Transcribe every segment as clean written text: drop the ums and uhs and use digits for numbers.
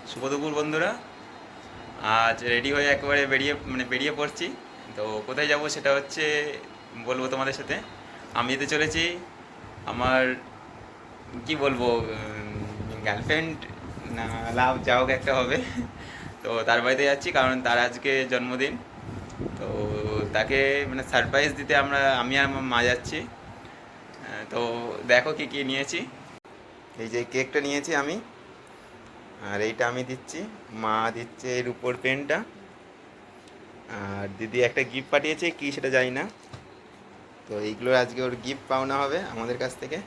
শুভ দুপুর বন্ধুরা। আজ রেডি হয়ে একেবারে বেরিয়ে পড়ছি। তো কোথায় যাব সেটা হচ্ছে বলবো তোমাদের সাথে। আমি যেতে চলেছি আমার কি বলবো, গার্লফ্রেন্ড না লাভ যা হোক একটা হবে। তো তার বাড়িতে যাচ্ছি কারণ তার আজকে জন্মদিন। তো তাকে সারপ্রাইজ দিতে আমি আর আমার মা যাচ্ছি। তো দেখো কি কি নিয়েছি। এই যে কেকটা নিয়েছি আমি, আর এইটা আমি দিচ্ছি, মা দিচ্ছে এর উপর পেনটা, আর দিদি একটা গিফট পাঠিয়েছে কি সেটা জানি না। তো এইগুলো আজকে ওর গিফট পাওনা হবে আমাদের কাছ থেকে।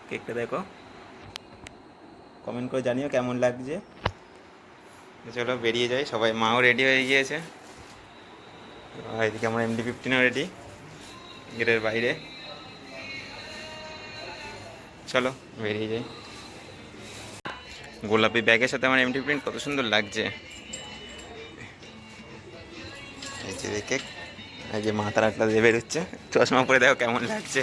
কেকটা দেখো, কমেন্ট করে জানিও কেমন লাগছে। তো চলো বেরিয়ে যাই সবাই, মাও রেডি হয়ে গিয়েছে, আর এদিকে আমার MD-15ও রেডি গেটের বাইরে। চলো বেরিয়ে যাই। গোলাপি ব্যাগের সাথে আমার MD-15 কত সুন্দর লাগছে। এই যে কেক, এই যে মাথার আটলা দিয়ে বেরোচ্ছে, চশমা পরে দেখো কেমন লাগছে।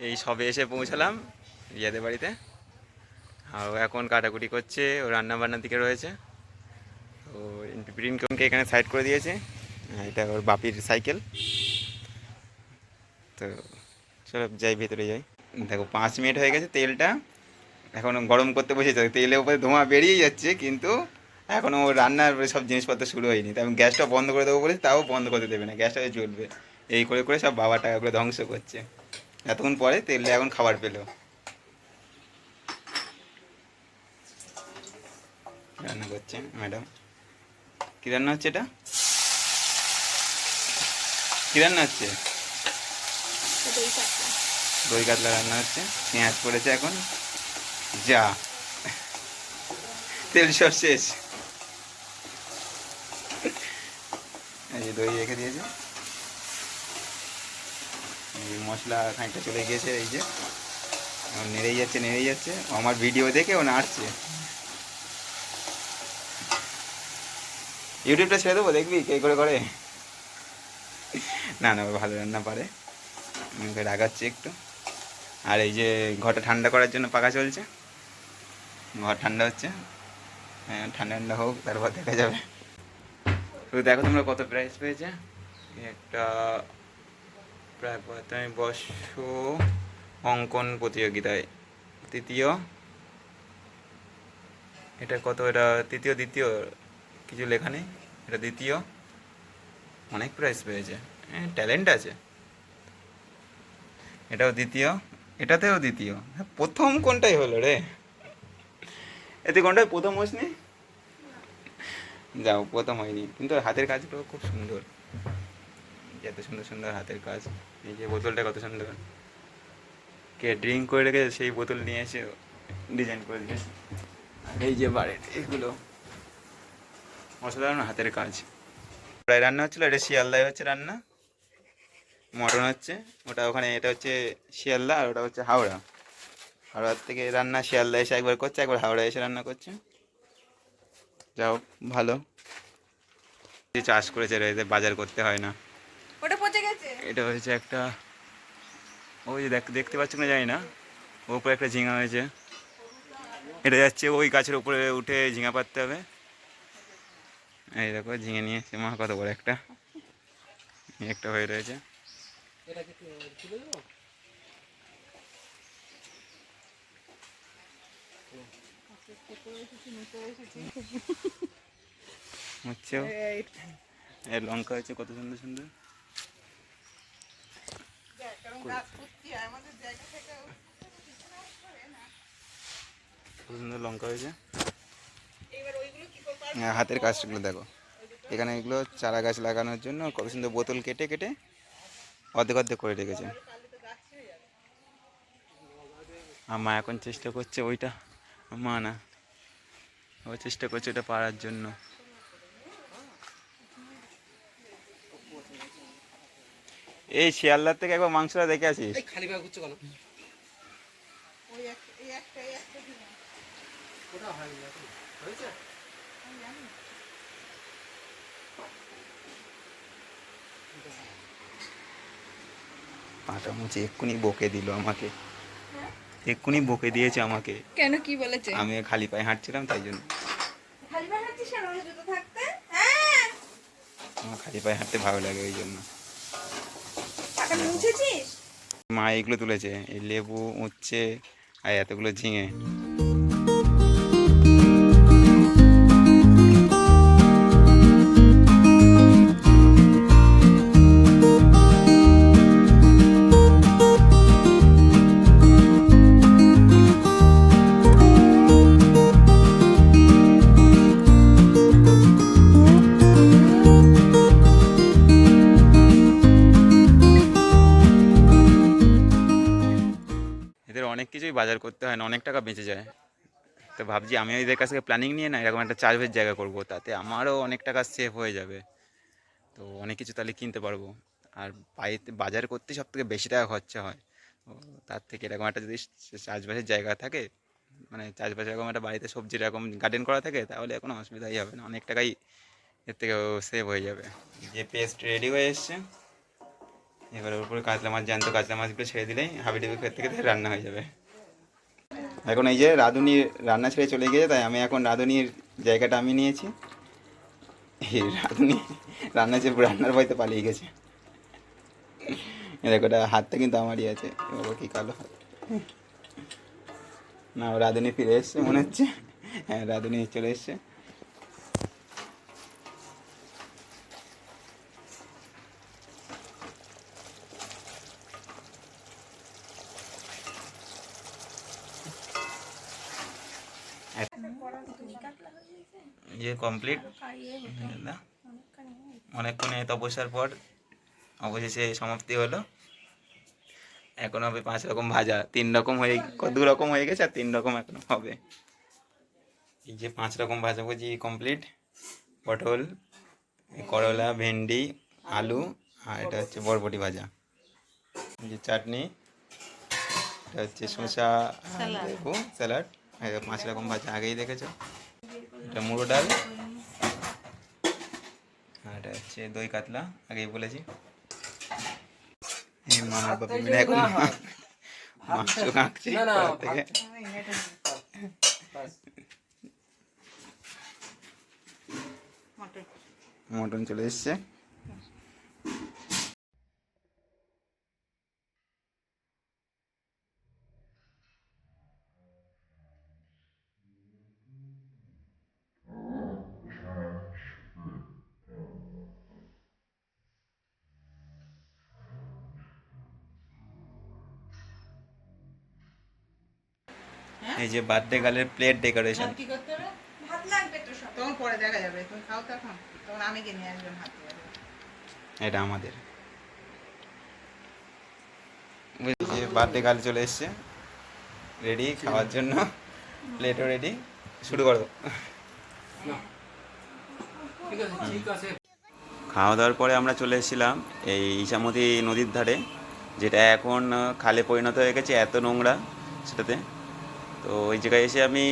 এই সবে এসে পৌঁছালাম রিয়াদের বাড়িতে। আর ও এখন কাটাকুটি করছে, ও রান্না বান্নার দিকে রয়েছে। তো প্রিন্টকে এখানে সাইড করে দিয়েছে, এটা ওর বাপির সাইকেল। তো চলো যাই, ভেতরে যাই। দেখো 5 মিনিট হয়ে গেছে, তেলটা এখনও গরম করতে বসেছে, তেলের উপরে ধোঁয়া বেরিয়ে যাচ্ছে, কিন্তু এখনও রান্নার সব জিনিসপত্র শুরু হয়নি। তাই আমি গ্যাসটা বন্ধ করে দেবো বলেছি, তাও বন্ধ করতে দেবে না, গ্যাসটা জ্বলবে। এই করে করে সব বাবা টাকাগুলো ধ্বংস করছে। এতক্ষণ পরে তেলটা এখন খাবার পেলো। রান্না করছে ম্যাডাম। কী রান্না হচ্ছে এটা? কী রান্না হচ্ছে? দই কাতলা রান্না হচ্ছে, পেঁয়াজ পড়েছে এখন। যা, তেল সব শেষ। এই যে দই রেখে দিয়েছে, এই মশলা খানিকটা চলে গিয়েছে। এই যে এখন নেড়েই যাচ্ছে নেড়েই যাচ্ছে, আমার ভিডিও দেখে ও নাড়ছে। ইউটিউবটা ছেড়ে দেবো, দেখবি কে করে করে। না না, ও ভালো রান্না পারে, আমি ওকে রাগাচ্ছি একটু। আর এই যে ঘরটা ঠান্ডা করার জন্য পাখা চলছে, ঘর ঠান্ডা হচ্ছে। হ্যাঁ, ঠান্ডা ঠান্ডা হোক, তারপর দেখা যাবে। শুধু দেখো তোমরা কত প্রাইস পেয়েছে। একটা প্রায় 45 অঙ্কন প্রতিযোগিতায় তৃতীয়। এটা কত, এটা তৃতীয় দ্বিতীয় কিছু লেখা নেই, এটা দ্বিতীয়। অনেক প্রাইজ পেয়েছে, ট্যালেন্ট আছে। এটাও দ্বিতীয়, এটাতেও দ্বিতীয়। প্রথম কোনটাই হলো রে? এতে কোনটাই প্রথম হোসনি? যাও, প্রথম হয়নি, কিন্তু হাতের কাজগুলো খুব সুন্দর। এত সুন্দর সুন্দর হাতের কাজ। এই যে বোতলটা কত সুন্দর, কে ড্রিঙ্ক করে রেখেছে সেই বোতল নিয়ে এসে ডিজাইন করে দিয়েছে। এই যে বাড়ির এগুলো অসাধারণ হাতের কাজ। প্রায় রান্না হচ্ছিলো, এটা শিয়ালদায় হচ্ছে রান্না, মটন হচ্ছে। ওটা ওখানে, এটা হচ্ছে শিয়ালদা, আর ওটা হচ্ছে হাওড়া। হাওড়ার থেকে রান্না শিয়ালদা এসে একবার করছে, একবার হাওড়া এসে রান্না করছে। যাও, ভালো চাষ করেছে রে, এদের বাজার করতে হয় না। ওটা পচে গেছে। এটা হয়েছে একটা, ওই যে দেখতে পাচ্ছ না জানি না, ওপরে একটা ঝিঙা হয়েছে। এটা যাচ্ছে ওই গাছের উপরে উঠে ঝিঙা পাততে হবে। এই দেখো ঝিঙে নিয়ে এসে, মা কত বড় একটা, একটা হয়ে রয়েছে। হচ্ছে এর লঙ্কা হচ্ছে কত সুন্দর সুন্দর, কত সুন্দর লঙ্কা হয়েছে। হাতের কাজগুলো দেখো, এখানে এগুলো চারা গাছ লাগানোর জন্য কত সুন্দর বোতল কেটে কেটে অর্ধেক অর্ধেক করে রেখেছে। আর মা এখন চেষ্টা করছে ওইটা, মা না ও চেষ্টা করছে ওটা পারার জন্য। এই শিয়ালদার থেকে একবার মাংসটা দেখে আসিস। খালি ভাবে ঘুরছো কেন? পাটা মুছে এক্ষুনি বকে দিল আমাকে, এক্ষুনি বকে দিয়েছে আমাকে। কেন, কি বলেছে? আমি খালি পায়ে হাঁটছিলাম তাই জন্য। খালি পায়ে হাঁটছিস কেন? জুতো থাকতে? হ্যাঁ, আমার খালি পায়ে হাঁটতে ভালো লাগে ওই জন্য। পাটা মুছেছিস? মা এইগুলো তুলেছে, এই লেবু, উচ্ছে আর এতগুলো ঝিঙে। এদের অনেক কিছুই বাজার করতে হয় না, অনেক টাকা বেঁচে যায়। তো ভাবছি আমিও এদের কাছ থেকে প্ল্যানিং নিয়ে না এরকম একটা চার্জের জায়গা করব, তাতে আমারও অনেক টাকা সেভ হয়ে যাবে। তো অনেক কিছু তাহলে কিনতে পারবো। আর বাড়িতে বাজার করতে সব থেকে বেশি টাকা খরচা হয়, তো তার থেকে এরকম একটা যদি চাষবাসের জায়গা থাকে, মানে চাষবাসের এরকম একটা বাড়িতে সবজির এরকম গার্ডেন করা থাকে, তাহলে কোনো অসুবিধাই হবে না, অনেক টাকাই এর থেকে সেভ হয়ে যাবে। যে পেস্ট রেডি হয়ে এসছে, এবার ওর উপরে কাতলা মাছ, জ্যান্ত কাতলা মাছগুলো ছেড়ে দিলেই হাবিডুবি খেতে খেতে রান্না হয়ে যাবে। এখন এই যে রাঁধুনি রান্না ছেড়ে চলে গিয়েছে, তাই আমি এখন রাঁধুনির জায়গাটা আমি নিয়েছি। এই রাঁধুনি রান্নার ভয়তে পালিয়ে গেছে। দেখো ওটা হাতটা কিন্তু আমারই আছে, বাবা কি কালো হাত। না, রাঁধুনি ফিরে এসছে মনে হচ্ছে। হ্যাঁ, রাঁধুনি চলে এসছে। ইয়ে কমপ্লিট, অনেকক্ষণ তপস্যার পর অবশেষে সমাপ্তি হলো। এখন হবে 5 রকম ভাজা, 3 রকম হয়ে 2 রকম হয়ে গেছে আর 3 রকম এখনো হবে। এই যে 5 রকম ভাজাভুজি কমপ্লিট, পটল, করলা, ভেন্ডি, আলু, আর এটা হচ্ছে বরবটি ভাজা। এই যে চাটনি, এটা হচ্ছে শসা, লেবু, স্যালাড। 5 রকম ভাজা আগেই দেখেছো। এটা মুড়ো ডাল, আর এটা হচ্ছে দই কাতলা, আগেই বলেছি। এই মামার বাপি মিলে এখন মাংস কাঁকছে থেকে। মটন চলে এসছে। এই যে বার্থডে গার্লের প্লেট ডেকোরেশন। কি করতে হবে? ভাত লাগবে তো সব। তখন পরে দেখা যাবে, তুমি খাও তো এখন। তখন আমি কিনে আসবো ভাত। এটা আমাদের যে বার্থডে গার্ল চলে এসছে, রেডি খাওয়ার জন্য, প্লেটও রেডি, শুরু করো। খাওয়া দাওয়ার পরে আমরা চলে এসেছিলাম এই ইছামতি নদীর ধারে, যেটা এখন খালে পরিণত হয়ে গেছে, এত নোংরা সেটাতে। তো ওই জায়গায় এসে আমি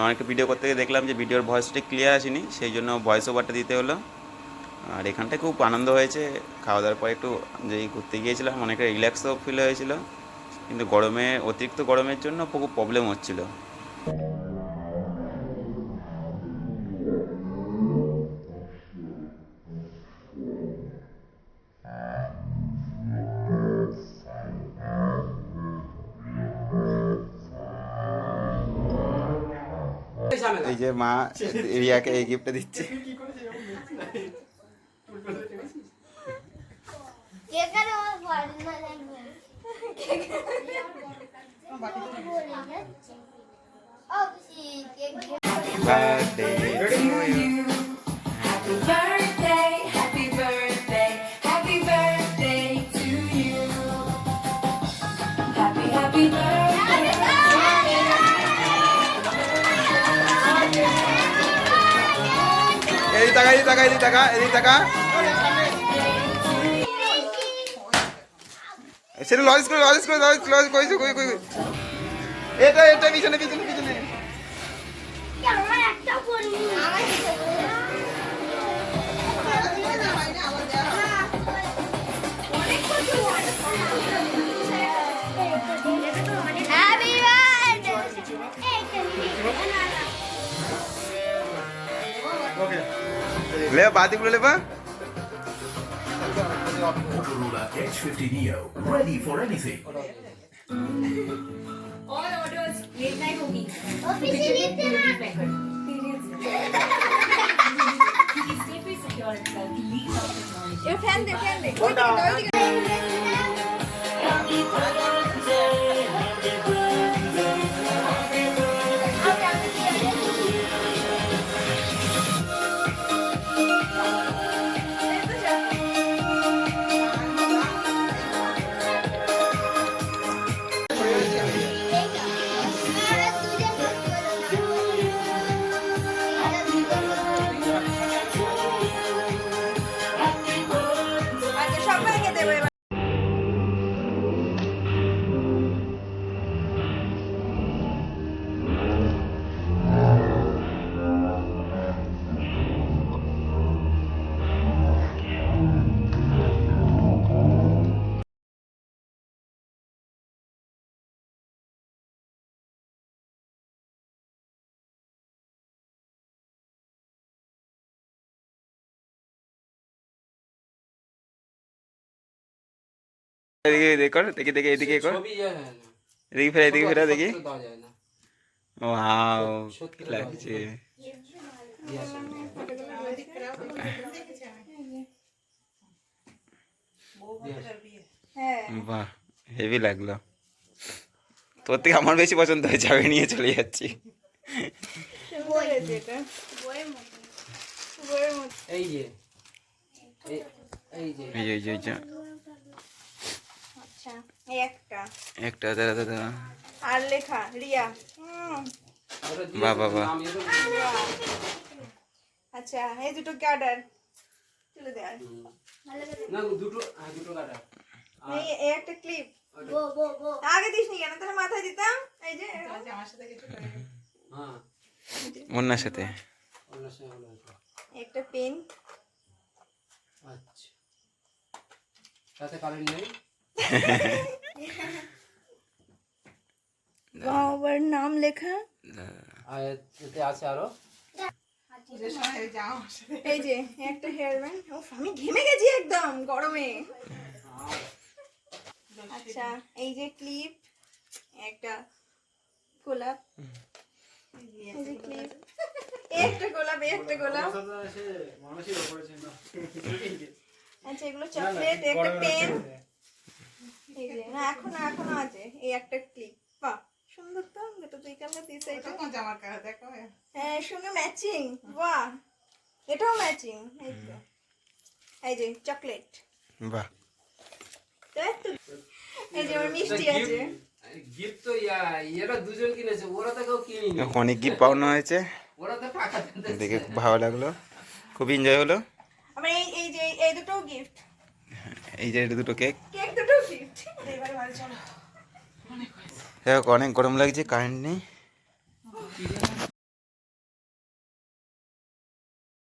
অনেকটা ভিডিও করতে গিয়ে দেখলাম যে ভিডিওর ভয়েসটা ক্লিয়ার আসেনি, সেই জন্য ভয়েস ওভারটা দিতে হলো। আর এখানটায় খুব আনন্দ হয়েছে, খাওয়া দাওয়ার পরে একটু যেই ঘুরতে গিয়েছিলাম অনেকটা রিল্যাক্সও ফিল হয়েছিল, কিন্তু অতিরিক্ত গরমের জন্য খুব প্রবলেম হচ্ছিলো। যে মা রিয়াকে এই গিফটটা দিচ্ছে। Birthday to you. Happy birthday, happy birthday, happy birthday to you. Happy, happy birthday. এদিকে তাকা, এদিকে তাকা, এদিকে তাকা, এদিকে তাকা। সেটা লজ করে, লজ করে, লজ কইছো, কই কই। এটা এটা পিছনে পিছনে পিছনে। আমার একটা ফোন হ্যাপি লে বাতিগুলো লে বা। Motorola Edge 50 Neo, ready for anything. All orders late night होगी. অফিসে নিতে না Please stay free, secure itself. Leave out this morning. এ ফ্যান দে ফ্যান দে ওই দিকে ওই দিকে আচ্ছা সবাইকে দেবো এবার এদিকে এদিকে কর, দেখি দেখি এদিকে কর, ছবি ইয়ে হয় না। এদিকে ফেরা, এদিকে ফেরা দেখি। ছবি দেওয়া যায় না। ওয়াও সত্যি কি লাগছে। দিয়ে আসেন। হ্যাঁ বাহ হেভি লাগলো। তোর থেকে আমার বেশি পছন্দ হয়েছে, আমি নিয়ে চলে যাচ্ছি। সুন্দর হয়েছে এটা বইয়ের মতো এই যে এই যে এই যে এই যে এই যে আচ্ছা এই একটা একটা দাদা দাদা। আর লেখা রিয়া ওটা দিয়ে বাহ, বাহ, বাহ। নাম এগুলো আচ্ছা এই দুটো গার্ডার তুলে দে আর না দুটো দুটো কাটা এই এই একটা ক্লিপ গো গো গো আগে দিসনি কেন তাহলে মাথায় দিতাম এই যে হ্যাঁ মুন্নার সাথে। অন্য সময় হলো এটা। একটা পেন আচ্ছা তাতে কারেন্ট নেই বাবার নাম লেখা আর এতে আছে আরো এই যে একটা হেয়ার ব্যান্ড আমি ঘেমে গেছি একদম গরমে আচ্ছা এই যে ক্লিপ একটা গোলাপ এই যে ক্লিপ একটা গোলাপ একটা গোলাপ আচ্ছা এগুলো চকলেট একটা পেন এই যে না এখনো এখনো আছে এই একটা ক্লিপ বাহ সুন্দর তো দুটো দুই কালার দিয়েছে এটা জামার কালার দেখো হ্যাঁ সঙ্গে ম্যাচিং বাহ এটাও ম্যাচিং এই তো এই যে চকলেট বাহ এই যে আমার মিষ্টি আছে গিফট তো এরা দুজন কিনেছে ওরা তো কেউ কিনিনি অনেক গিফট পাওয়ানো হয়েছে, ওরা তো টাকা দিতে দেখে খুব ভালো লাগলো, খুব এনজয় হলো। আমার এই যে এই দুটো গিফট এই যে দুটো কেক। কেক দুটো গিফট এবারে বাড়ি চলো দেখো অনেক গরম লাগছে, কারেন্ট নেই।